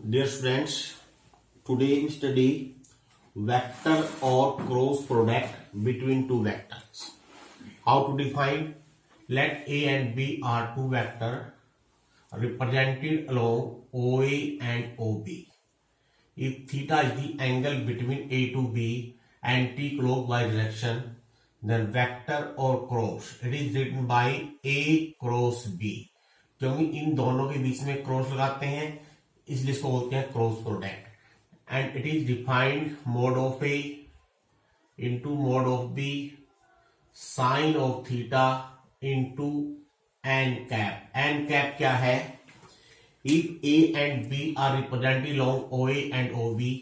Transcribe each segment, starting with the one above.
Dear students, today we study vector or cross product between two vectors. How to define? Let A and B are two vectors represented along OA and OB. If theta is the angle between A to B anti-clockwise direction, then vector or cross, it is written by A cross B. क्योंकि इन दोनों के बीच में cross लगाते हैं इसलिए इसको बोलते हैं cross product and it is defined mod of a into mod of b sine of theta into N cap क्या है? If a and B are represented along O A and O B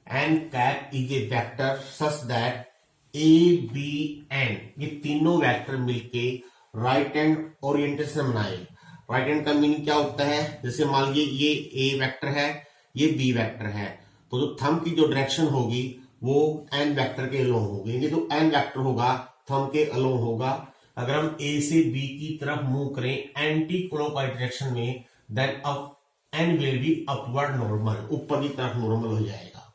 n cap is a vector such that a b n ये तीनों vector मिलके right hand orientation बनाए। Right hand का meaning क्या होता है? जैसे मान लीजिए ये ए वेक्टर है, ये बी वेक्टर है, तो जो थंब की जो डायरेक्शन होगी वो एन वेक्टर के अलोंग होगी। ये जो एन वेक्टर होगा थंब के अलोंग होगा। अगर हम ए से बी की तरफ मूव करें एंटी क्लॉकवाइज डायरेक्शन में, देन अब n will be upward normal, ऊपर की तरफ नॉर्मल हो जाएगा।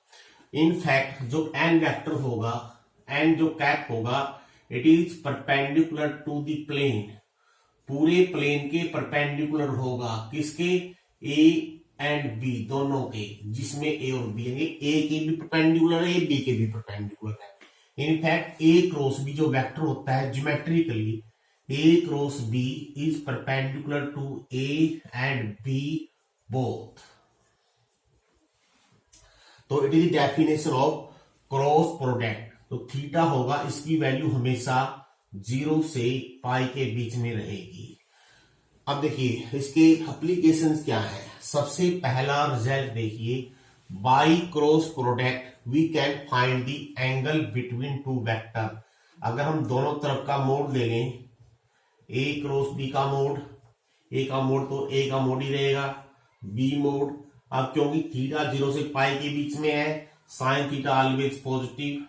इनफैक्ट जो एन वेक्टर होगा, एन जो कैप होगा, it is perpendicular to the plane, पूरे प्लेन के परपेंडिकुलर होगा। किसके? ए एंड बी दोनों के, जिसमें ए और बी है, ए के भी परपेंडिकुलर है, बी के भी परपेंडिकुलर है। इनफैक्ट ए क्रॉस बी जो वेक्टर होता है geometrically, A cross B is perpendicular to A and B both. तो it is definition of cross product. तो थीटा होगा, इसकी वैल्यू हमेशा 0 से पाई के बीच में रहेगी। अब देखिए इसके एप्लीकेशंस क्या है। सबसे पहला रिजल्ट देखिए, by cross product we can find the angle between two vector. अगर हम दोनों तरफ का मोड ले लें, ए क्रॉस बी का मोड, ए का मोड तो ए का मोड ही रहेगा, बी मोड। अब क्योंकि थीटा 0 से पाई के बीच में है, साइन थीटा ऑलवेज पॉजिटिव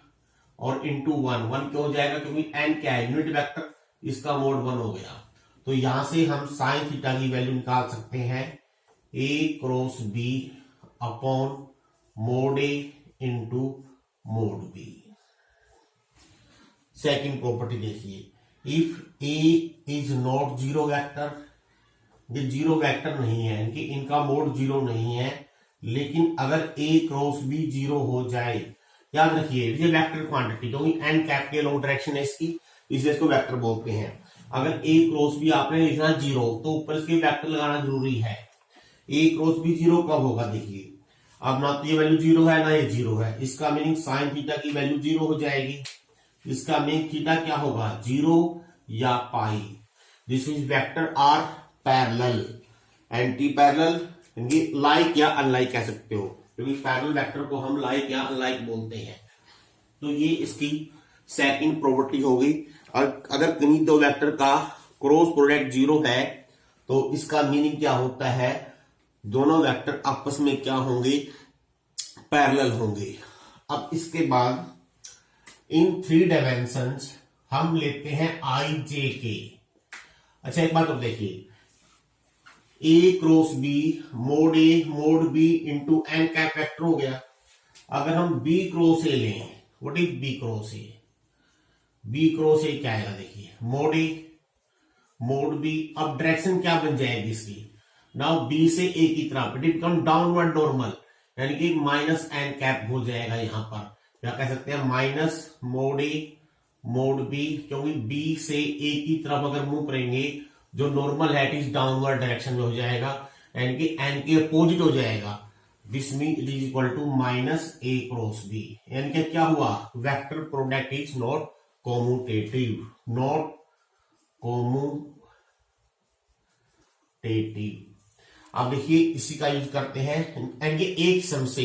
और इंटू 1 क्यों हो जाएगा? क्योंकि एन क्या है? यूनिट वेक्टर, इसका मोड 1 हो गया। तो यहां से हम साइन थीटा की वैल्यू निकाल सकते हैं, A cross B upon mod A into mod B. Second property देखिए, if A is not zero vector, ये जीरो वेक्टर नहीं है, इनका मोड 0 नहीं है, लेकिन अगर ए क्रॉस बी 0 हो जाए, याद रखिए ये वेक्टर क्वांटिटी, क्योंकि एन कैप के लॉन्ग डायरेक्शन है इसकी, इसलिए इसको वेक्टर बोलते हैं। अगर ए क्रॉस बी आपने लिखना 0 तो ऊपर इसके वेक्टर लगाना जरूरी है। ए क्रॉस बी 0 कब होगा? देखिए अब ना तो ये वैल्यू 0 है ना ये 0 है, इसका मीनिंग साइन थीटा की वैल्यू 0 हो जाएगी। इसका मीनिंग थीटा क्या होगा? 0 या pi. This is vector are parallel, anti parallel, like या अनलाइक कह सकते हो, क्योंकि पैरेलल वेक्टर को हम लाइक या अनलाइक बोलते हैं। तो ये इसकी सेकंड प्रॉपर्टी होगी। और अगर किन्हीं दो वेक्टर का क्रॉस प्रोडक्ट 0 है तो इसका मीनिंग क्या होता है? दोनों वेक्टर आपस में क्या होंगे? पैरेलल होंगे। अब इसके बाद इन 3 डायमेंशंस हम लेते हैं आई जे के। अच्छा एक बात और देखिए, A cross B mod A mod B into N cap vector हो गया। अगर हम बी क्रॉस ए लें, what is B cross A? B cross A क्या आएगा? देखिए मोड ए मोड बी। अब डायरेक्शन क्या बन जाएगी इसकी? नाउ बी से ए की तरफ इट बिकम डाउनवर्ड नॉर्मल, यानी कि माइनस एन कैप हो जाएगा। यहां पर क्या कह सकते हैं? माइनस मोड ए मोड बी, क्योंकि बी से ए की तरफ अगर मूव करेंगे जो नॉर्मल है इट इज डाउनवर्ड डायरेक्शन में हो जाएगा, यानी कि एन के अपोजिट हो जाएगा। This mean it is equal to minus a cross B, यानी कि क्या हुआ? Vector product is not commutative, not commutative. अब देखिए इसी का यूज करते हैं, एंड ये एक सम से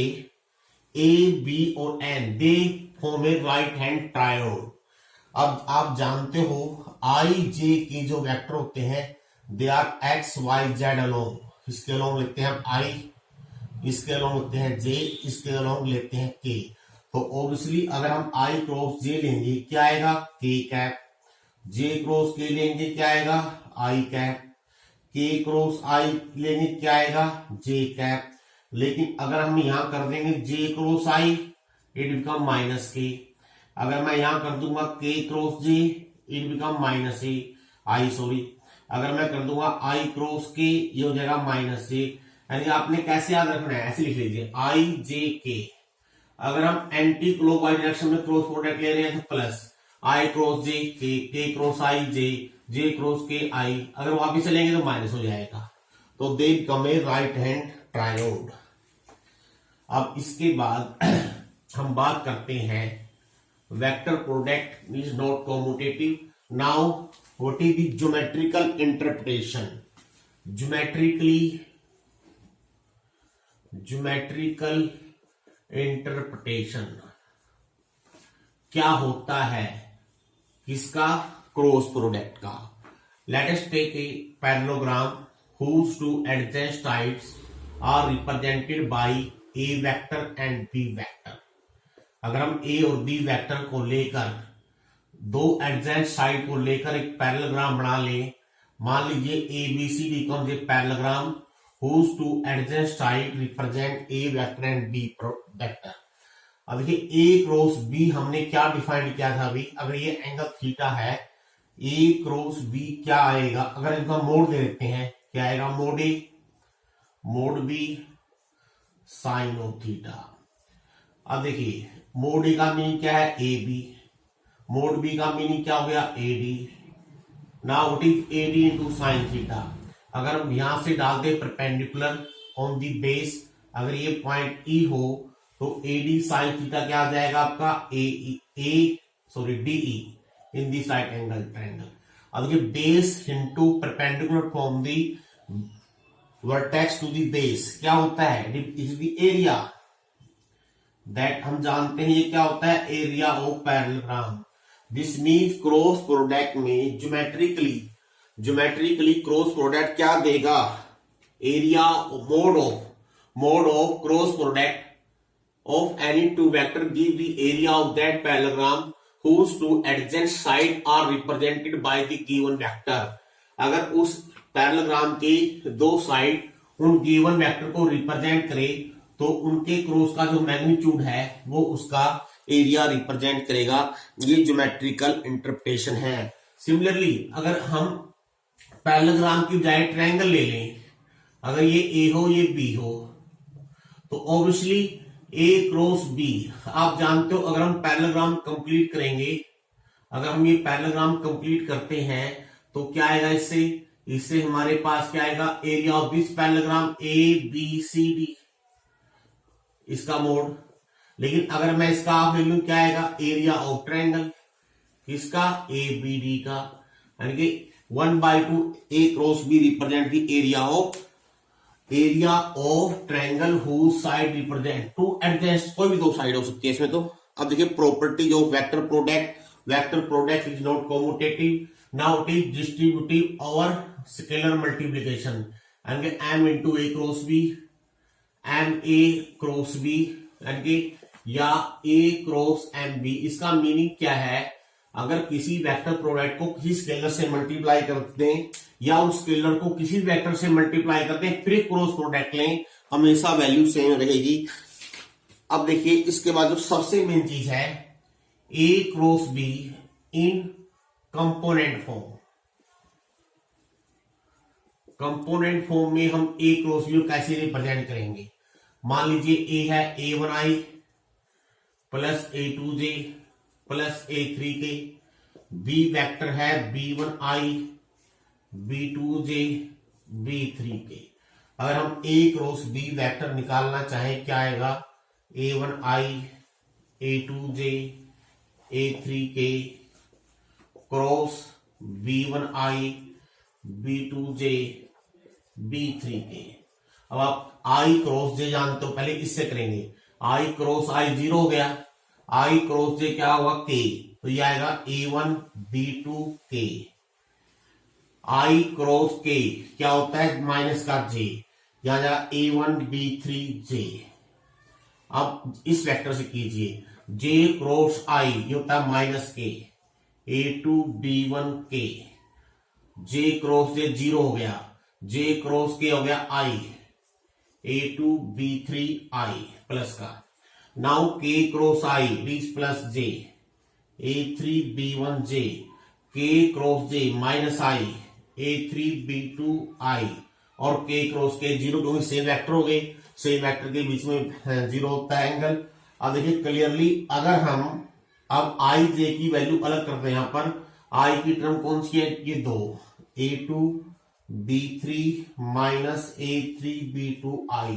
ए बी और n they form a right hand triangle. अब आप जानते हो आई जे के जो वेक्टर होते हैं they are x y z along. इसके अलोंग लेते हैं आई, इसके अलोंग लेते हैं जे, इसके अलोंग लेते हैं के। तो ऑब्वियसली अगर हम आई क्रॉस जे लेंगे क्या आएगा? के कैप। जे क्रॉस के लेंगे क्या आएगा? आई कैप। के क्रॉस आई लेंगे क्या आएगा? J cap. लेकिन अगर हम यहां कर देंगे J cross I it become minus K, अगर मैं यहां कर दूंगा K cross J it become minus A I sorry, अगर मैं कर दूंगा आई क्रॉस के ये हो जाएगा माइनस जे। यानी आपने कैसे याद रखना है, ऐसे लिख लीजिए आई जे के। अगर हम एंटी क्लॉकवाइज डायरेक्शन में क्रॉस प्रोडक्ट ले रहे हैं तो प्लस आई क्रॉस जे के क्रॉस आई जे क्रॉस के आई, अगर वापिस चलेंगे तो माइनस हो जाएगा। तो they become a right hand triode. अब इसके बाद हम बात करते हैं vector product is not commutative. Now what is the geometrical interpretation. Geometrical interpretation क्या होता है किसका, क्रॉस प्रोडक्ट का। Let us take a parallelogram whose two adjacent sides are represented by a vector and b vector। अगर हम a और b vector को लेकर दो एडजेंट साइड को लेकर एक पैरेललोग्राम बना ले, मान लीजिए a B c d becomes a parallelogram whose two adjacent side represent a vector and b vector। अब देखिए a क्रॉस b हमने क्या डिफाइन किया था अभी, अगर ये एंगल थीटा है a क्रॉस b क्या आएगा, अगर इनका मोड दे देते हैं क्या आएगा, mod A mod b sine of theta. अब देखिए मोड ए का मीनिंग क्या है ए बी, मोड बी का मीनिंग क्या हो गया a d. Now what is a d into sine theta. अगर हम यहां से डालते परपेंडिकुलर ऑन दी बेस, अगर ये पॉइंट ई हो तो ए डी साइन थीटा क्या आ जाएगा आपका d e in the side angle triangle. अब देखिए base into perpendicular from the vertex to the base क्या होता है, इज द एरिया दैट हम जानते हैं ये क्या होता है, area of parallelogram. This means cross product में ज्योमेट्रिकली क्रॉस प्रोडक्ट क्या देगा, area mode of cross product of any two vector give the area of that parallelogram whose two adjacent side are represented by the given vector। अगर उस parallelogram के दो side उन given vector को represent करे तो उनके क्रॉस का जो मैग्नीट्यूड है वो उसका एरिया रिप्रेजेंट करेगा। ये ज्योमेट्रिकल इंटरप्रिटेशन है। सिमिलरली अगर हम पैरेललोग्राम की बजाय ट्रायंगल ले लें, अगर ये ए हो ये बी हो तो ऑब्वियसली ए क्रॉस बी आप जानते हो, अगर हम पैरेललोग्राम कंप्लीट करेंगे, अगर हम ये पैरेललोग्राम कंप्लीट करते हैं तो क्या आएगा, इससे हमारे पास क्या आएगा, area of this parallelogram a B c d इसका मोड। लेकिन अगर मैं इसका आप ले लूं क्या आएगा, एरिया ऑफ ट्रायंगल इसका ए बी डी का, यानी कि 1/2 A cross B represent the area of triangle whose side represent two adjacent, कोई भी दो साइड हो सकती है इसमें। तो अब देखिए properties of vector product is not commutative, now it is distributive over scalar multiplication, यानी कि m into A cross B M A cross B यानी कि या ए क्रॉस एम बी। इसका मीनिंग क्या है, अगर किसी वेक्टर प्रोडक्ट को किसी स्केलर से मल्टीप्लाई करते हैं या उस स्केलर को किसी वेक्टर से मल्टीप्लाई करते हैं फिर क्रॉस प्रोडक्ट लें, हमेशा वैल्यू सेम रहेगी। अब देखिए इसके बाद जो सबसे मेन चीज है, A cross B in component form में हम ए क्रॉस बी कैसे रिप्रेजेंट करेंगे। मान लीजिए ए है a1i plus a2j plus a3k, B vector है b1i b2j b3k। अगर हम a क्रॉस b वेक्टर निकालना चाहें क्या आएगा, a1i a2j a3k cross b1i b2j b3k। अब आप i क्रॉस j जानते हो, पहले इससे करेंगे, i क्रॉस i 0 हो गया, i क्रॉस j क्या होगा k, तो ये आएगा a1 b2 k। i cross k क्या होता है, माइनस का j, यहां जाएगा a1 b3 j। अब इस वेक्टर से कीजिए, j क्रॉस i ये होता है minus k, a2 b1 k, j cross j 0 हो गया, j क्रॉस k हो गया i, A2B3I प्लस का। Now K cross I is plus J A3B1J K cross J minus I A3B2I और K cross K zero, क्योंकि same vector हो गए, same vector के बीच में जीरो होता है एंगल। अब देखिए क्लियरली, अगर हम अब I J की वैल्यू अलग करते हैं, यहां पर I की टर्म कौन सी है, ये दो A2B3 minus A3B2I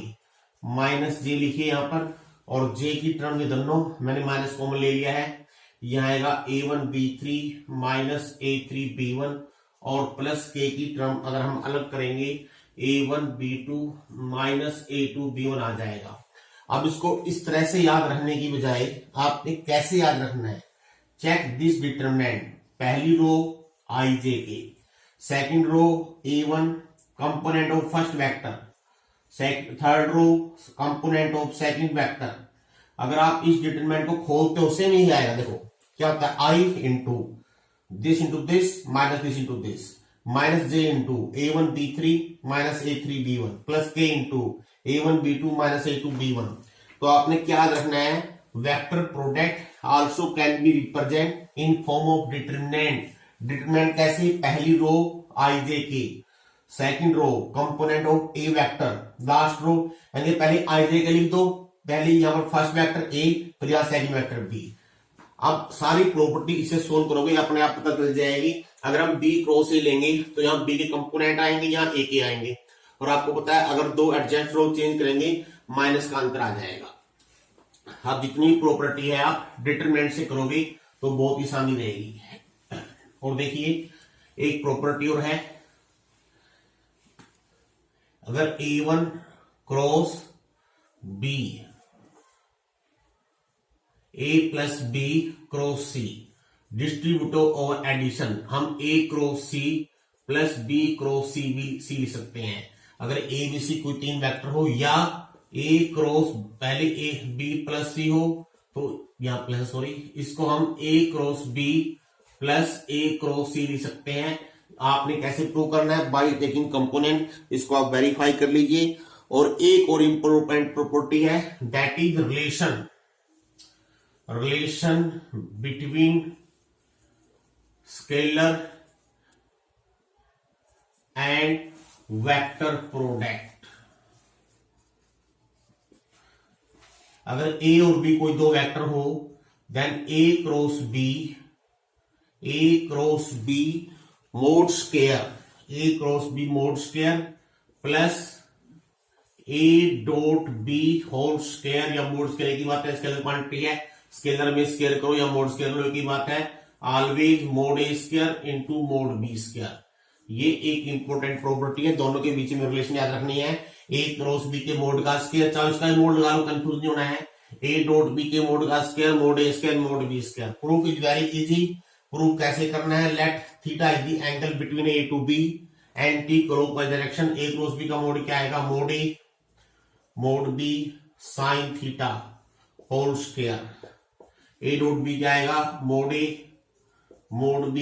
minus J लिखिए यहां पर, और J की टर्म ये दोनों मैंने माइनस कॉमन ले लिया है, यहां आएगा A1B3 माइनस A3B1 और प्लस K की टर्म अगर हम अलग करेंगे A1B2 माइनस A2B1 आ जाएगा। अब इसको इस तरह से याद रखने की बजाय आपने कैसे याद रखना है, चेक दिस डिटरमिनेंट, पहली रो I J के, second row A1 component of first vector, third row component of second vector. अगर आप इस डिटरमिनेंट को खोलते हो सेम ही आएगा। देखो क्या होता है, I into this minus this into this minus J into A1B3 minus A3B1 plus K into A1B2 minus A2B1। तो आपने क्या रखना है, vector product also can be represent in form of determinant. Determinant कैसे, पहली रो I J के, second row component of A vector, last row यानी पहले I J के लिख दो, पहले यहां पर फर्स्ट वेक्टर A, फिर यहां सेकंड वेक्टर B। अब सारी प्रॉपर्टी इसे सोल्व करोगे अपने आप पता चल जाएगी। अगर हम B क्रॉस A लेंगे तो यहाँ B के कंपोनेंट आएंगे, यहाँ A के आएंगे, और आपको पता है अगर दो एडजेंट रो चेंज करेंगे माइनस का अंतर आ जाएगा। अब जितनी प्रॉपर्टी है आप डिटरमिनेंट से करोगे तो बहुत आसानी रहेगी। और देखिए एक प्रॉपर्टी और है, अगर A1 cross B A plus B cross C distributive और एडिशन, हम A cross C plus B cross C भी C लिख सकते हैं। अगर A B C कोई तीन वेक्टर हो, या A क्रॉस पहले A B प्लस C हो तो यहां प्लस, सॉरी, इसको हम A cross B plus A cross C लिख सकते हैं। आपने कैसे प्रूव करना है, बाय टेकिंग कंपोनेंट, इसको आप वेरीफाई कर लीजिए। और एक और इंपॉर्टेंट प्रॉपर्टी है, that is relation between scalar and vector product. अगर A और B कोई दो वेक्टर हो, then A cross B mod square plus A dot B whole square, या मोड स्क्वायर की बात है, स्केलर क्वांटिटी है, स्केलर में स्क्वायर करो या मोड स्क्वायर करो की बात है, always mod A square into mod B square. ये एक इंपॉर्टेंट प्रॉपर्टी है, दोनों के बीच में रिलेशन याद रखनी है। A क्रॉस B के मोड का स्क्वायर, चाहे उसका मोड लगा लो, कंफ्यूज नहीं होना है। A डॉट B के मोड का square, mod A square, mod B square. Proof is very easy. Proof कैसे करना है, let theta is the angle between A to B and T clockwise direction. A cross B का mod क्या आएगा, mod A mod B sine theta whole square. A dot B क्या आएगा, mod A mod B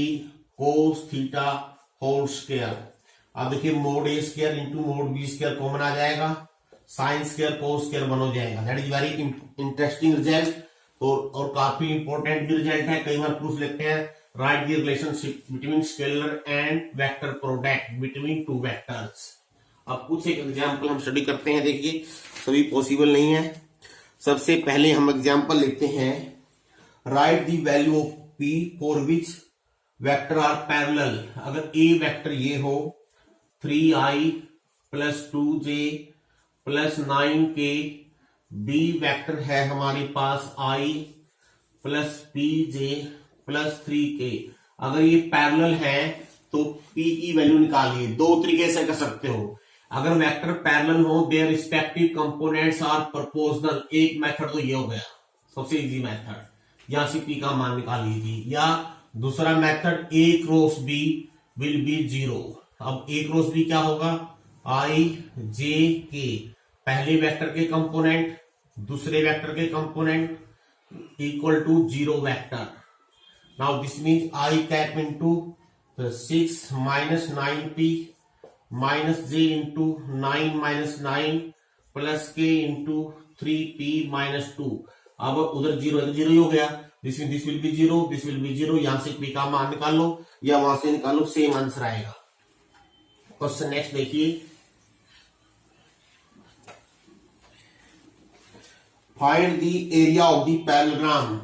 cos theta whole square. अब देखिए mod A square into mod B square common आ जाएगा, sine square cos square बन हो जाएगा। That is very interesting result, और काफी इंपॉर्टेंट भी रिजल्ट है। कई बार प्रूफ लिखते हैं, write the relationship between scalar and vector product between two vectors. अब कुछ एक एग्जाम्पल हम स्टडी करते हैं। देखिए सभी पॉसिबल नहीं है। सबसे पहले हम एग्जाम्पल लिखते हैं, write the value of P for which vector are parallel. अगर A वेक्टर ये हो 3i plus 2j plus 9k, B vector है हमारे पास I plus pj plus 3k। अगर ये पैरेलल है तो P की वैल्यू निकालिए। दो तरीके से कर सकते हो। अगर वेक्टर पैरेलल हो, their respective components are proportional. एक मेथड तो ये हो गया सबसे इजी मेथड, यहां से P का मान निकाल लीजिए। या दूसरा method, A cross B will be 0। अब A क्रॉस B क्या होगा, I J K, पहले वेक्टर के कंपोनेंट दूसरे वेक्टर के component equal to 0 vector. Now this means I cap into 6 minus 9P minus J into 9 minus 9 plus K into 3p minus 2। अब उधर zero है तो जीरो ही हो गया, this will be zero, this will be zero, यहां से p का मान निकाल लो या वहां से निकालो, सेम आंसर आएगा। क्वेश्चन नेक्स्ट देखिए, find the area of the parallelogram,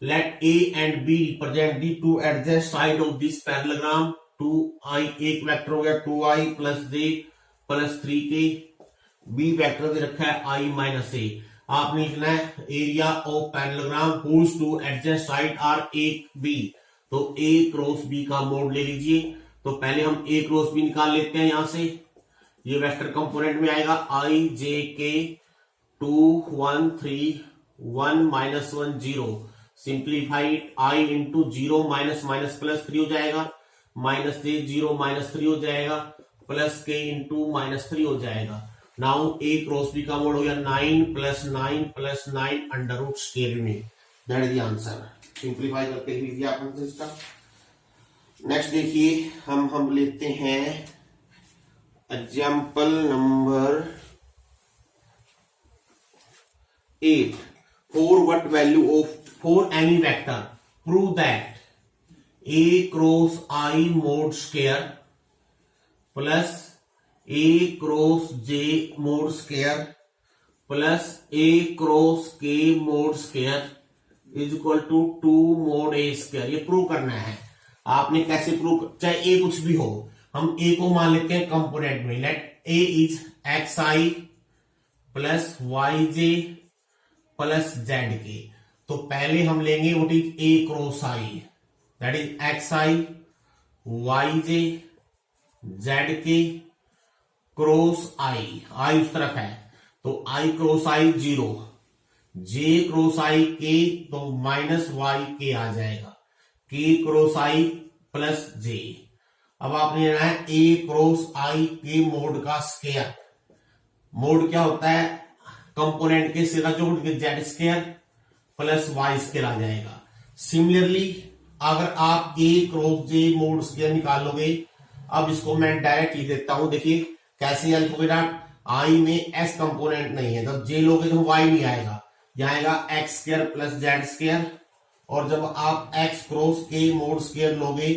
let a and b represent the two adjacent side of this parallelogram. 2i एक वेक्टर हो गया 2i plus j plus 3k, b vector दे रखा है i minus a। आपने लिखना है area of parallelogram whose two adjacent side are a b, तो a क्रॉस b का मोड ले लीजिए। तो पहले हम a क्रॉस b निकाल लेते हैं, यहां से ये वेक्टर कंपोनेंट में आएगा i j k 2 1 3 1 minus 1 0, simplified i into 0 minus minus plus 3 हो जाएगा, माइनस जे 0 माइनस 3 हो जाएगा, प्लस के इंटू माइनस 3 हो जाएगा। नाउ a क्रॉस b का मोड हो गया 9 प्लस 9 अंडर रूट स्क्वायर में, that is the answer. Simplify करके लिख लीजिए आपने इसका। नेक्स्ट देखिए, हम लेते हैं example number 8। For what value of for any vector prove that a cross i mod square plus a cross j mod square plus a cross k mod square is equal to 2 mod a square. ये prove करना है। आपने कैसे prove, चाहे a कुछ भी हो, हम a को मान लेते हैं कंपोनेंट में, let a is xi plus yj plus zk। तो पहले हम लेंगे what is a cross i, that is xi yj zk cross i उस तरफ है, तो i cross i 0, j cross i k, तो माइनस y k आ जाएगा, k cross i plus j। अब आपने लेना है a क्रॉस i के मोड का स्क्वायर। मोड क्या होता है, कंपोनेंट के सिरा जोड़ के Z square plus Y square आ जाएगा। सिमिलरली अगर आप a cross j mod square निकालोगे, अब इसको मैं डायरेक्ट लिख देता हूं, देखिए कैसे हेल्प होगा। i में s कंपोनेंट नहीं है, जब j लोगे तो y नहीं आएगा, यहां आएगा x square plus Z square, और जब आप x cross k mod square लोगे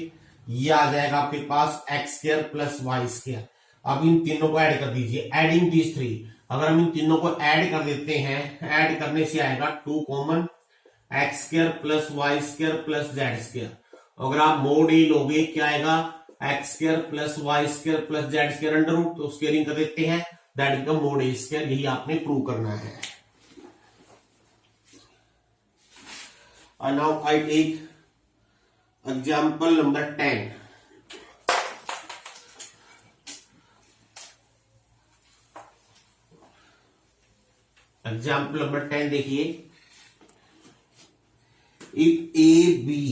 ये आ जाएगा आपके पास x square plus Y square. अब इन तीनों को ऐड कर दीजिए, एडिंग दीज थ्री। अगर हम इन तीनों को ऐड कर देते हैं, ऐड करने से आएगा 2 common x square plus Y square plus Z square. अगर आप मोड ए लोगे क्या आएगा, x square plus Y square plus Z square under root, तो स्क्वायरिंग कर देते हैं, that is the mod A square. यही आपने प्रूव करना है। And now I take example number 10. Example number 10 देखिए, if A B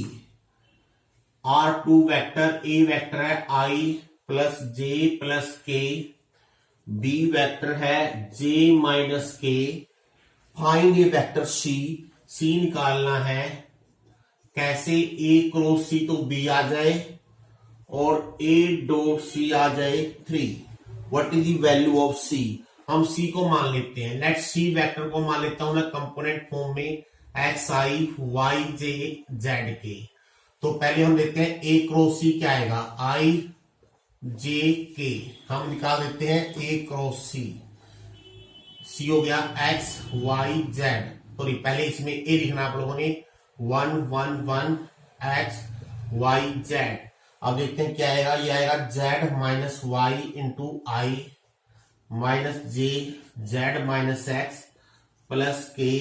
are two vector, A vector है i plus j plus k, b vector है j minus k, find a vector c निकालना है। कैसे, a cross c तो b आ जाए और a डॉट c आ जाए 3। What is the value of c, हम c को मान लेते हैं, लेट c वेक्टर को मान लेता हूं मैं कंपोनेंट फॉर्म में xi yj zk। तो पहले हम देखते हैं a क्रॉस c क्या आएगा, i j k, हम निकाल देते हैं a क्रॉस c हो गया x y z। सॉरी, पहले इसमें a लिखना आप लोगों ने, 1 1 1 x y z। अब देखते हैं क्या आएगा, ये आएगा z माइनस वाई इंटू आई माइनस जे जेड माइनस एक्स प्लस के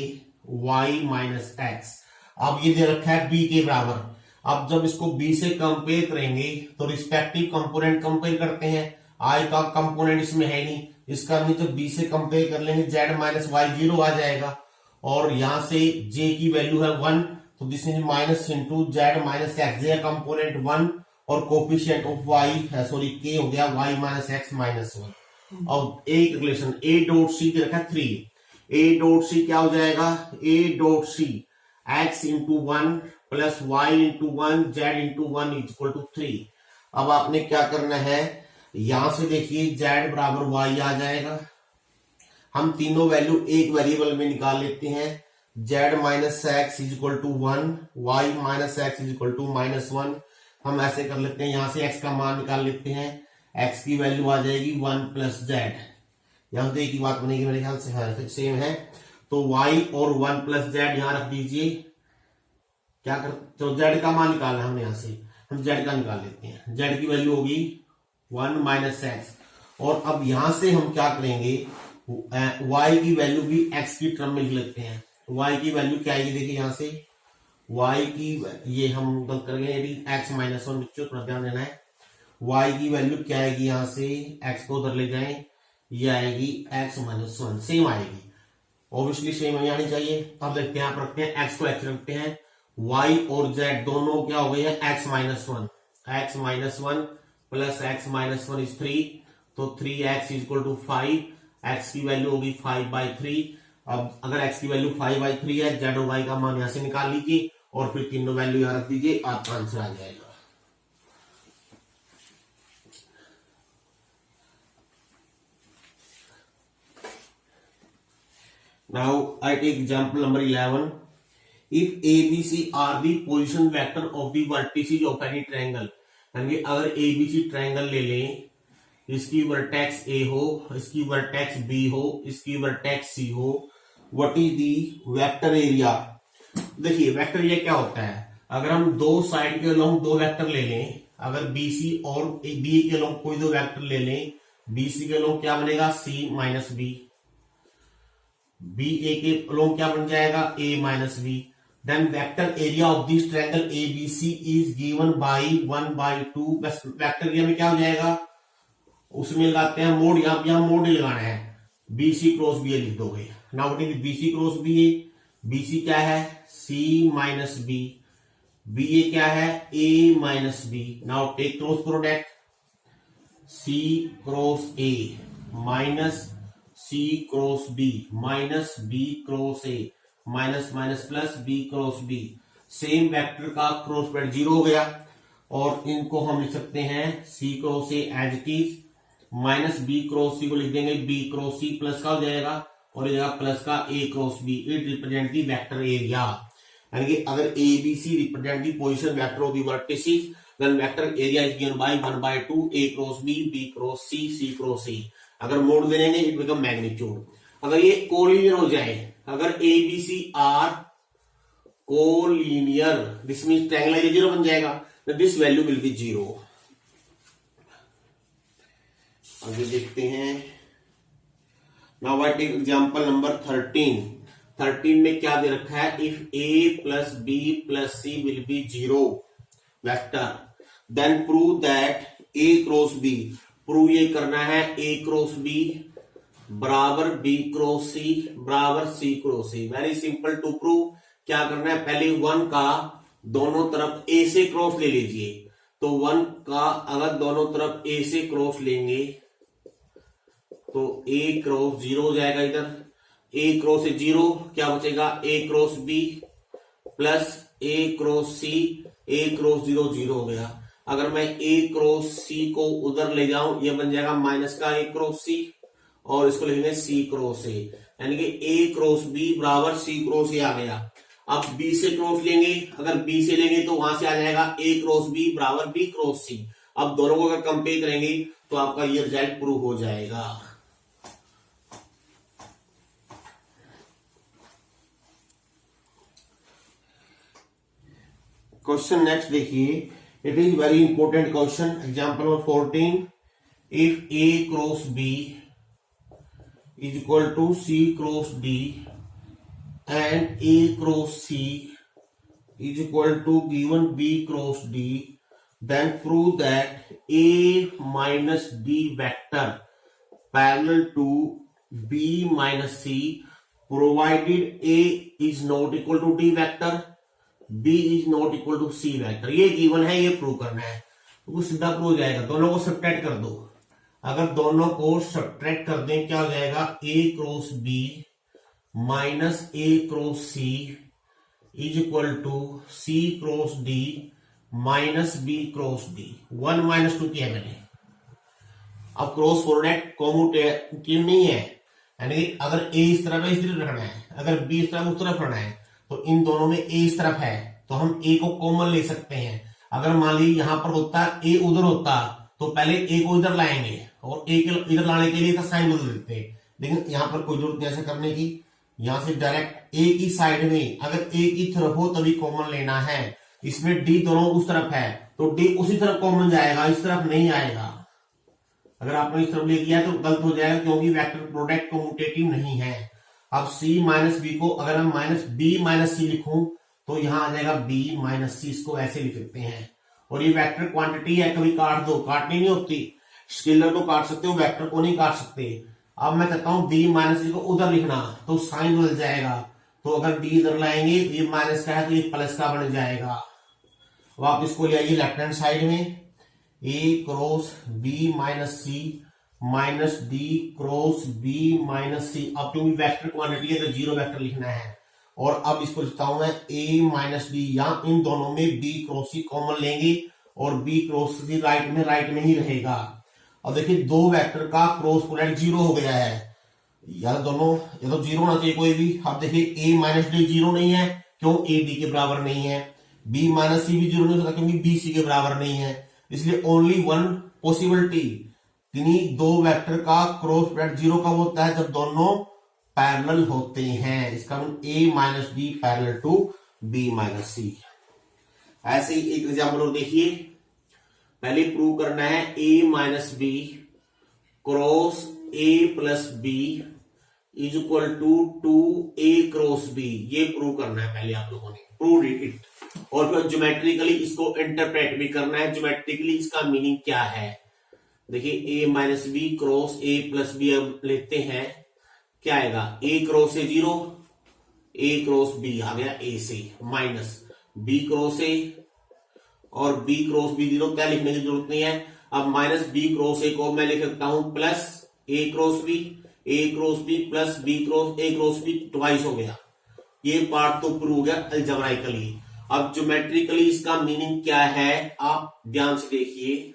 वाई माइनस एक्स। अब ये दे रखा है b के बराबर। अब जब इसको b से कंपेयर करेंगे तो रिस्पेक्टिव कंपोनेंट कंपेयर करते हैं, i का कंपोनेंट इसमें है नहीं, इसका नहीं, जब b से कंपेयर कर लेंगे z माइनस वाई 0 आ जाएगा, और यहां से j की वैल्यू है 1, तो this is minus into Z minus x, J component 1 और कोफिशिएंट ऑफ y है, सॉरी k हो गया y माइनस एक्स माइनस 1। और एक रिलेशन a डॉट सी के रखा 3, a डॉट सी क्या हो जाएगा, a dot C x into 1 plus Y into 1 Z into 1 is equal to 3। अब आपने क्या करना है, यहां से देखिए z बराबर y आ जाएगा, हम तीनों वैल्यू एक वेरिएबल में निकाल लेते हैं। z minus X is equal to 1, Y minus X is equal to -1। हम ऐसे कर लेते हैं, यहां से x का मान निकाल लेते हैं। x की वैल्यू आ जाएगी 1 प्लस जेड, यहां तो एक ही बात बनेगी मेरे ख्याल से, हाँ सेम है। तो y और 1 प्लस जेड यहां रख दीजिए। क्या कर, तो z का मान निकालना है हमने, यहां से हम z का निकाल लेते हैं। z की वैल्यू होगी 1 माइनस एक्स। और अब यहां से हम क्या करेंगे, y की वैल्यू भी x की टर्म में लिख लेते हैं। y की वैल्यू क्या आएगी, देखिए यहां से y की, ये हम गलत कर गए, x माइनस 1, बच्चों थोड़ा ध्यान देना है। y की वैल्यू क्या आएगी, यहां से x को उधर ले जाएं, ये आएगी x माइनस 1, सेम आएगी, ऑब्वियसली सेम आनी चाहिए। अब देखते हैं, आप रखते हैं x को x रखते हैं, y और z दोनों क्या हो गए हैं x minus 1, x minus 1 plus x minus 1 is 3, तो 3x is equal to 5, x की वैल्यू होगी 5/3। अब अगर x की वैल्यू 5/3 है, z और y का मान यहां से निकाल लीजिए और फिर तीनों वैल्यू यहां रख दीजिए, आपका आंसर आ जाएगा। Now I take example number 11. If ABC are the position vector of the vertices of any triangle, यानी अगर ABC ट्रायंगल ले लें, इसकी वर्टेक्स A हो, इसकी वर्टेक्स B हो, इसकी वर्टेक्स C हो, what is the vector area. देखिए वेक्टर एरिया क्या होता है, अगर हम दो साइड के अलोंग दो वेक्टर ले लें, अगर BC और B के अलोंग कोई दो वेक्टर ले लें, BC के अलोंग क्या बनेगा C माइनस B, BA के अलोंग क्या बन जाएगा A minus B। Then vector area of this triangle ABC is given by 1/2। बस वेक्टर एरिया में क्या हो जाएगा, उसमें लगाते हैं मोड, यहां मोड लगाना है, BC क्रॉस BA लिख दोगे। Now what is BC cross BA, BC क्या है C माइनस B, BA क्या है A minus B। Now take cross product, C cross A minus C cross B minus B cross A minus minus plus B cross B। Same vector का cross product 0 हो गया, और इनको हम लिख सकते हैं C cross A as it is, minus B cross C को लिख देंगे B क्रॉस C, प्लस का हो जाएगा और ये प्लस का A cross B। It represent the vector area, यानी कि अगर ABC represent the position vector of the vertices, then vector area is given by 1/2 A cross B cross C cross A। अगर मोड दे देंगे it become magnitude. अगर ये collinear हो जाए, अगर ABC are collinear, this means triangle area 0 बन जाएगा, तो दिस वैल्यू विल बी 0। आगे देखते हैं। Now I take example number 13। 13 में क्या दे रखा है, if A plus B plus C will be 0 vector, then prove that A cross B। Prove ये करना है A क्रॉस B बराबर B क्रॉस C बराबर C cross C। Very simple to prove. क्या करना है, पहले 1 का दोनों तरफ A से क्रॉस ले लीजिए, तो 1 का अगर दोनों तरफ A से क्रॉस लेंगे तो A क्रॉस 0 हो जाएगा, इधर A क्रॉस 0 क्या बचेगा A cross B plus A cross C, A cross 0 0 हो गया। अगर मैं A क्रॉस C को उधर ले जाऊं, ये बन जाएगा माइनस का A क्रॉस C, और इसको लिखेंगे C क्रॉस A, यानी कि A क्रॉस B बराबर C क्रॉस A आ गया। अब B से क्रॉस लेंगे, अगर B से लेंगे तो वहां से आ जाएगा A क्रॉस B बराबर B क्रॉस C। अब दोनों को अगर कंपेयर करेंगे तो आपका ये रिजल्ट प्रूव हो जाएगा। क्वेश्चन नेक्स्ट देखिए, it is very important question. Example number 14, if A cross B is equal to C cross D and A cross C is equal to given B cross D, then prove that A minus D vector parallel to B minus C provided A is not equal to D vector, B is not equal to C vector। ये given है, ये prove करना है, तो सीधा prove हो जाएगा। दोनों को सब्ट्रैक्ट कर दो, अगर दोनों को सब्ट्रैक्ट कर दें क्या हो जाएगा, A cross B minus A cross C is equal to C cross D minus B cross D। 1 minus 2 किया मैंने। अब क्रॉस प्रोडक्ट कॉम्यूटेटिव नहीं है, यानी कि अगर ए इस तरफ है, इस तरफ रखना है, अगर बी इस तरफ उस तरफ रखना है, तो इन दोनों में ए इस तरफ है तो हम ए को कॉमन ले सकते हैं। अगर मान लीजिए यहां पर होता ए उधर होता तो पहले ए को इधर लाएंगे और ए के इधर लाने के लिए इसका साइन बदल देते, लेकिन यहां पर कोई जरूरत नहीं ऐसा करने की। यहां से डायरेक्ट ए की साइड में अगर ए की तरफ हो तभी कॉमन लेना है। इसमें डी दोनों उस तरफ है तो डी उसी तरफ कॉमन जाएगा, इस तरफ नहीं आएगा। अगर आपने इस तरफ ले किया तो गलत हो जाएगा क्योंकि वेक्टर प्रोडक्ट कम्यूटेटिव नहीं है। अब c माइनस बी को अगर हम माइनस बी माइनस सी लिखूं तो यहां आ जाएगा b माइनस सी, इसको ऐसे लिख सकते हैं। और ये वेक्टर क्वांटिटी है, कभी काट दो, काटनी नहीं होती, स्केलर को काट सकते हो, वेक्टर को नहीं काट सकते। अब मैं कहता हूं b माइनस सी को उधर लिखना तो साइन बदल जाएगा, तो अगर b इधर लाएंगे ये माइनस का है तो ये प्लस का बन जाएगा। अब आप इसको ले आइए लेफ्ट हैंड साइड में, a cross b minus C minus D cross b minus C. अब क्योंकि वेक्टर क्वांटिटी है तो जीरो वेक्टर लिखना है। और अब इसको लिखता हूं मैं a माइनस डी, या इन दोनों में b क्रॉस सी कॉमन लेंगे और b क्रॉस सी राइट में ही रहेगा। अब देखिए दो वेक्टर का क्रॉस प्रोडक्ट जीरो हो गया है, या दोनों ये तो जीरो होना चाहिए कोई भी। अब देखिए a माइनस डी जीरो नहीं है, क्यों? a d के बराबर नहीं है। b माइनस सी भी जीरो नहीं हो सकता क्योंकि b c के बराबर नहीं है। इसलिए ओनली वन पॉसिबिलिटी, किन्हीं दो वेक्टर का क्रॉस प्रोडक्ट जीरो कब होता है? जब दोनों पैरेलल होते हैं। इसका मतलब a minus D parallel to b minus C. ऐसे ही एक एग्जाम्पल और देखिए, पहले प्रूव करना है a minus B cross a plus B is equal to 2a cross b। ये प्रूव करना है पहले आप लोगों ने, प्रूव इट। और फिर ज्योमेट्रिकली इसको इंटरप्रेट भी करना है, ज्योमेट्रिकली इसका मीनिंग क्या है। देखिए a minus B cross a plus B अब लेते हैं, क्या आएगा? a cross a zero, a cross b आ गया a से, माइनस b क्रॉस a और b क्रॉस b जीरो, क्या लिखने की जरूरत नहीं है। अब माइनस b क्रॉस a को मैं लिख सकता हूं plus a cross b plus b cross a cross b, twice हो गया। ये पार्ट तो प्रूव हो गया अलजेब्राइकली। अब ज्योमेट्रिकली इसका मीनिंग क्या है आप ध्यान से देखिए।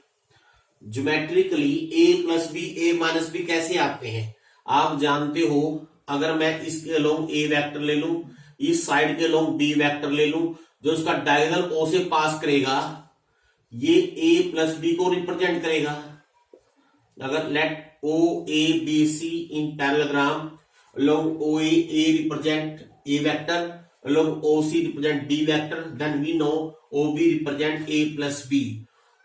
Geometrically a plus B a minus B कैसे आते हैं आप जानते हो। अगर मैं इसके अलोंग a वेक्टर ले लूं, इस साइड के अलोंग b वेक्टर ले लूं, जो इसका डायगोनल o से पास करेगा ये a प्लस बी को रिप्रेजेंट करेगा। अगर let o a b c in parallelogram, along o a represent a vector, along OC represent D vector, then we know OB represent A plus B।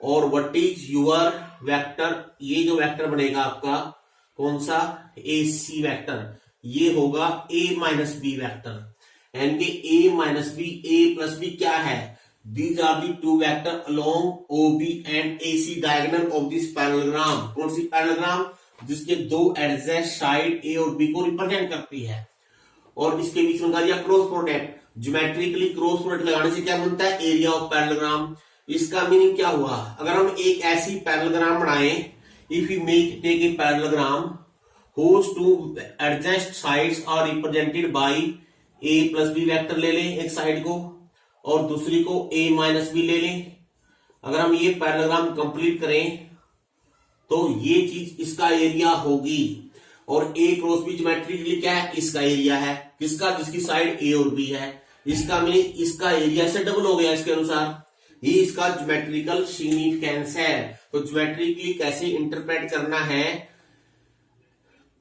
और what is your vector? ये जो vector बनेगा आपका कौन सा? AC vector, ये होगा A minus B vector. यानी कि A minus B A plus B क्या है? These are the two vector along OB and AC diagonal of this parallelogram। कौन सी पैरेललोग्राम? जिसके दो एडजेस्ट साइड A और B को रिप्रेजेंट करती है। और इसके बीच में लगा दिया cross product. Geometrically cross product लगाने से क्या बनता है? Area of parallelogram. इसका मीनिंग क्या हुआ? अगर हम एक ऐसी पैरेललोग्राम बनाएं, if you make take a parallelogram whose two adjacent sides are represented by a plus b vector ले लें एक साइड को और दूसरी को a माइनस बी ले लें। अगर हम ये पैरेललोग्राम कंप्लीट करें तो ये चीज इसका एरिया होगी। और a क्रॉस बी ज्योमेट्रिकली क्या है? इसका एरिया है। किसका? जिसकी साइड a और b है। इसका मीनिंग इसका एरिया से डबल हो गया इसके अनुसार। ये इसका ज्योमेट्रिकल सिग्निफिकेंस है। तो ज्योमेट्रिकली कैसे इंटरप्रेट करना है?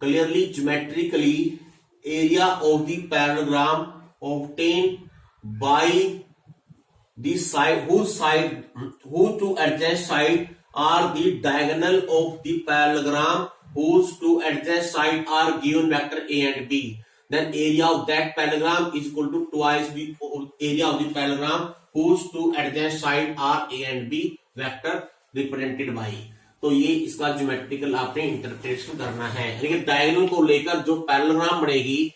Clearly geometrically area of the parallelogram obtain by the side whose two adjacent side are the diagonal of the parallelogram whose two adjacent side are given vector a and b, then area of that parallelogram is equal to twice the area of the parallelogram whose two adjacent side are a and b vector represented by। तो ये इसका geometrical आपने interpretation करना है। लेकिन diagonal को लेकर जो पैरेललोग्राम बनेगी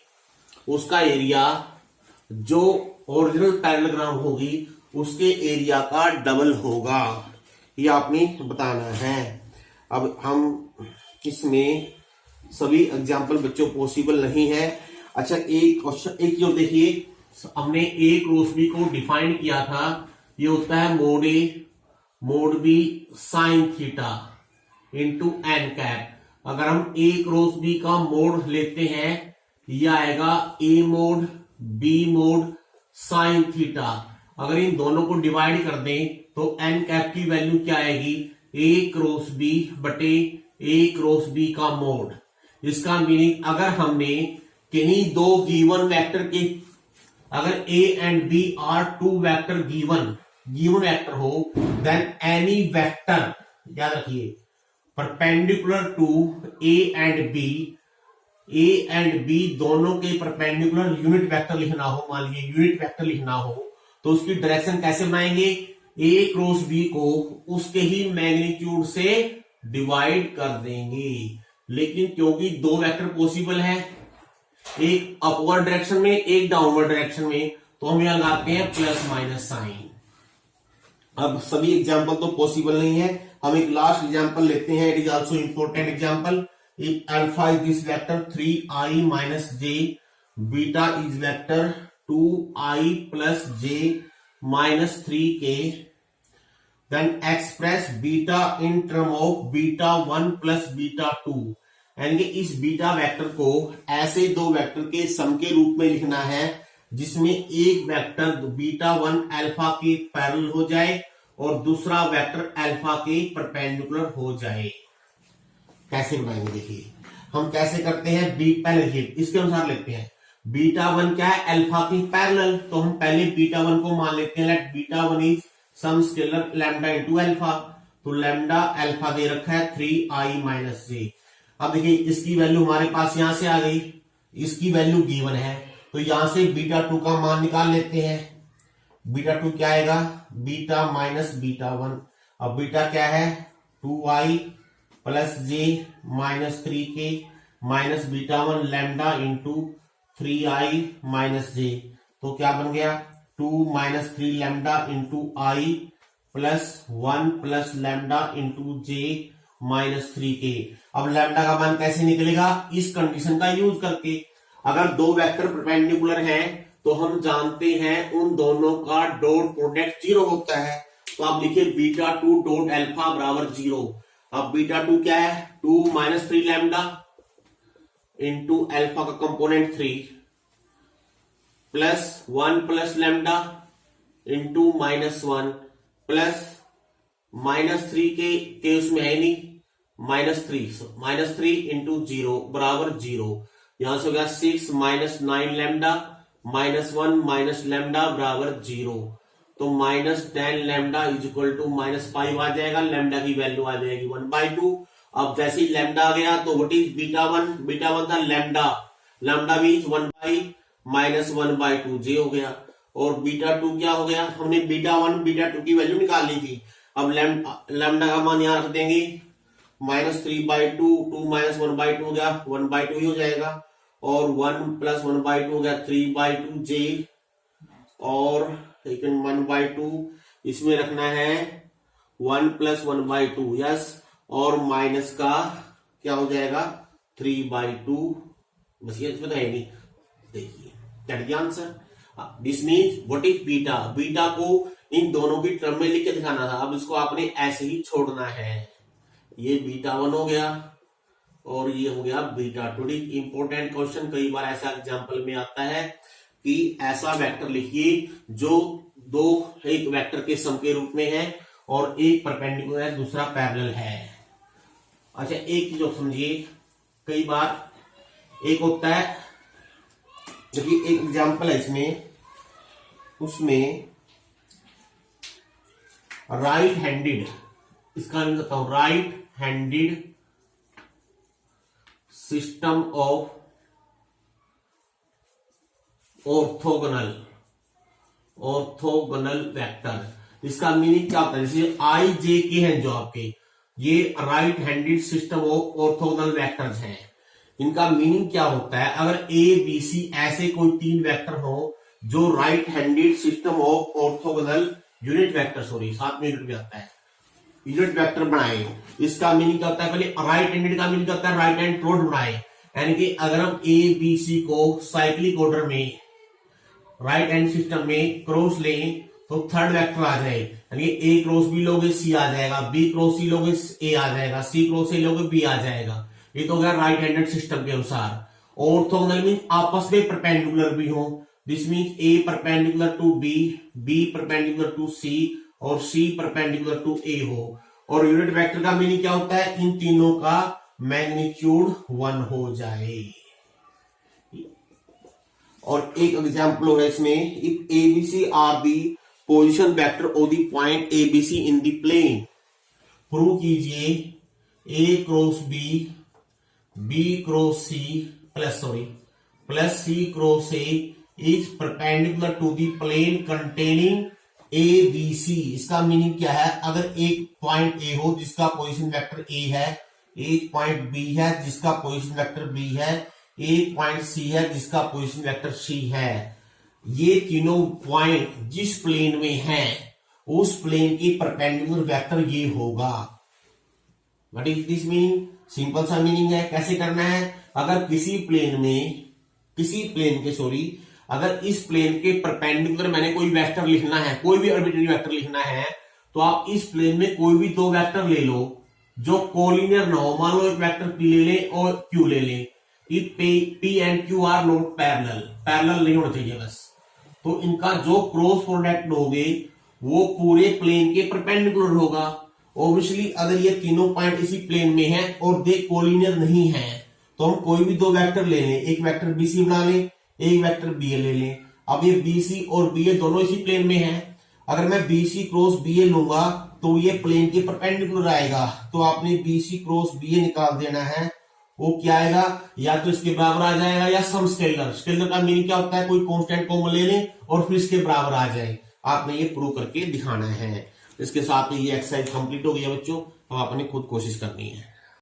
उसका एरिया जो ओरिजिनल पैरेललोग्राम होगी उसके एरिया का डबल होगा, ये आपने बताना है। अब हम इसमें सभी एग्जाम्पल बच्चों पॉसिबल नहीं है। अच्छा एक क्वेश्चन एक जो देखिए, हमने a क्रॉस b को डिफाइन किया था, ये होता है mod a mod b sine theta into N cap. अगर हम ए क्रॉस बी का मोड लेते हैं, यह आएगा A mod B mod sine theta. अगर इन दोनों को डिवाइड कर दें तो एन कैप की वैल्यू क्या आएगी, ए क्रॉस बी बटे ए क्रॉस बी का मोड। इसका मीनिंग अगर हमने किन्हीं दो गिवन वेक्टर के, अगर A and B are two vector given vector हो, देन एनी वेक्टर, याद रखिए, perpendicular to A and B दोनों के परपेंडिकुलर यूनिट वेक्टर लिखना हो, मान लीजिए यूनिट वेक्टर लिखना हो, तो उसकी डायरेक्शन कैसे बनाएंगे, ए क्रॉस बी को उसके ही मैग्नीट्यूड से डिवाइड कर देंगे। लेकिन क्योंकि दो वेक्टर पॉसिबल है, एक अपवर्ड डायरेक्शन में एक डाउनवर्ड डायरेक्शन में, तो हम यहां लगाते हैं प्लस माइनस साइन। अब सभी एग्जांपल तो पॉसिबल नहीं है, हम एक लास्ट एग्जांपल लेते हैं। It is also important example. If alpha is this vector 3i minus J, beta is vector 2i plus J minus 3k, then express beta in term of beta 1 plus beta 2। यानी कि इस beta vector को ऐसे दो vector के सम के रूप में लिखना है जिसमें एक वेक्टर बीटा 1 अल्फा के पैरेलल हो जाए और दूसरा वेक्टर अल्फा के परपेंडिकुलर हो जाए। कैसे बनाएंगे देखिए, हम कैसे करते हैं, बी पहले लिखिए, इसके अनुसार लिखते हैं। बीटा 1 क्या है, अल्फा के पैरेलल, तो हम पहले बीटा 1 को मान लेते हैं, let beta 1 is some scalar lambda into alpha. तो लैम्डा अल्फा दे रखा है 3i माइनस जे। अब देखिए इसकी वैल्यू हमारे पास यहां से आ गई, इसकी वैल्यू गिवन है, तो यहां से बीटा 2 का मान निकाल लेते हैं। बीटा 2 क्या आएगा, बीटा माइनस बीटा 1। अब बीटा क्या है 2i plus J minus 3k minus beta 1 lambda into 3i minus J. तो क्या बन गया 2 minus 3 lambda into I plus 1 plus lambda into J minus 3k। अब लैम्डा का मान कैसे निकलेगा, इस कंडीशन का यूज करके। अगर दो वेक्टर परपेंडिकुलर हैं तो हम जानते हैं उन दोनों का डॉट प्रोडक्ट 0 होता है। तो आप लिखिए बीटा 2 डॉट अल्फा बराबर 0। अब बीटा 2 क्या है 2 माइनस 3 लैम्डा इंटू अल्फा का component 3 plus 1 plus lambda into minus 1 plus minus 3 के उसमें है नहीं माइनस 3 इंटू 0 बराबर 0। यहां से हो गया 6 minus 9 lambda minus 1 minus lambda बराबर 0। तो minus 10 lambda is equal to minus 5 आ जाएगा, लैम्डा की वैल्यू आ जाएगी 1/2। अब जैसे ही लैम्डा आ गया तो व्हाट इज बीटा 1 था लैम्डा मीन्स 1 बाई माइनस 1/2 जे हो गया। और बीटा 2 क्या हो गया, हमने बीटा 1 बीटा 2 की वैल्यू निकाल ली थी। अब लैम्डा का मान यहां रख देंगे माइनस 3/2 2 माइनस 1/2 हो गया 1/2 ही हो जाएगा। और 1 प्लस 1/2 हो गया 3/2 जे और 1/2 इसमें रखना है 1 प्लस 1/2 यस, और माइनस का क्या हो जाएगा 3/2। बस ये इसमें तो है नहीं, देखिए that the answer. This means what is beta, beta को इन दोनों की टर्म में लिख के दिखाना था। अब इसको आपने ऐसे ही छोड़ना है। ये बीटा 1 हो गया और ये हो गया बीटा 2। इंपॉर्टेंट क्वेश्चन, कई बार ऐसा एग्जांपल में आता है कि ऐसा वेक्टर लिखिए जो दो एक वेक्टर के सम के रूप में है और एक परपेंडिकुलर है दूसरा पैरेलल है। अच्छा एक चीज और समझिए, कई बार एक होता है, देखिए एक एग्जांपल है इसमें, उसमें राइट हैंडेड, इसका मैं बताता हूं, right handed system of orthogonal vector. इसका मीनिंग क्या होता है, जैसे आई जे के हैं जो आपके, ये right handed system of orthogonal vectors हैं। इनका मीनिंग क्या होता है, अगर ए बी सी ऐसे कोई तीन वेक्टर हो जो right handed system of orthogonal unit vector, sorry साथ में यूनिट भी आता है, यूनिट वेक्टर बनाए। इसका मीनिंग क्या होता है, पहले राइट हैंडेड का मीनिंग क्या होता है, राइट हैंड ट्रोड बनाए। यानी कि अगर हम ए बी सी को साइक्लिक ऑर्डर में राइट हैंड सिस्टम में क्रॉस लें तो थर्ड वेक्टर आ जाए। यानी ए क्रॉस बी लोगे सी आ जाएगा, बी क्रॉस सी लोगे ए आ जाएगा, सी क्रॉस ए लोगे बी आ जाएगा। ये तो हो गया राइट हैंडेड सिस्टम के अनुसार। ऑर्थोगोनल मींस आपस में परपेंडिकुलर भी हो, this means A perpendicular to B, B perpendicular to C और सी परपेंडिकुलर टू ए हो। और यूनिट वेक्टर का मीनिंग क्या होता है, इन तीनों का मैग्नीट्यूड 1 हो जाए। और एक एग्जांपल है इसमें, if ABC are the position vector of the point ABC in the plane, prove कीजिए A cross B, B cross C plus C cross A is perpendicular to the plane containing A B C. इसका meaning क्या है, अगर एक point A हो जिसका position vector A है, एक पॉइंट बी है जिसका पोजीशन वेक्टर बी है, एक पॉइंट सी है जिसका पोजीशन वेक्टर सी है, ये तीनों पॉइंट जिस प्लेन में हैं उस प्लेन की परपेंडिकुलर वेक्टर ये होगा। What is this meaning, simple सा मीनिंग है। कैसे करना है, अगर अगर इस प्लेन के परपेंडिकुलर मैंने कोई वेक्टर लिखना है, कोई भी आर्बिट्रेरी वेक्टर लिखना है, तो आप इस प्लेन में कोई भी दो वेक्टर ले लो जो कोलिनियर ना हो। मान लो एक वेक्टर पी ले लें और क्यू ले लें। If P and Q R not parallel नहीं होना चाहिए बस। तो इनका जो क्रॉस प्रोडक्ट होगे वो पूरे प्लेन के परपेंडिकुलर होगा। ऑब्वियसली अगर ये तीनों पॉइंट इसी प्लेन में हैं और दे कोलिनियर नहीं है, तो हम कोई भी दो वेक्टर ले लें, एक वेक्टर बीसी बना लें, एक वेक्टर बीए ले लें। अब ये बीसी और बीए दोनों इसी प्लेन में हैं। अगर मैं बीसी क्रॉस बीए लूंगा तो ये प्लेन के परपेंडिकुलर आएगा। तो आपने बीसी क्रॉस बीए निकाल देना है। वो क्या आएगा, या तो इसके बराबर आ जाएगा या सम स्केलर। स्केलर का मीनिंग क्या होता है, कोई कांस्टेंट कॉमन ले लें और फिर इसके बराबर आ जाए। आपने ये प्रूव करके दिखाना है। इसके साथ ये एक्सरसाइज कंप्लीट हो गई है बच्चों। अब आपने खुद कोशिश करनी है।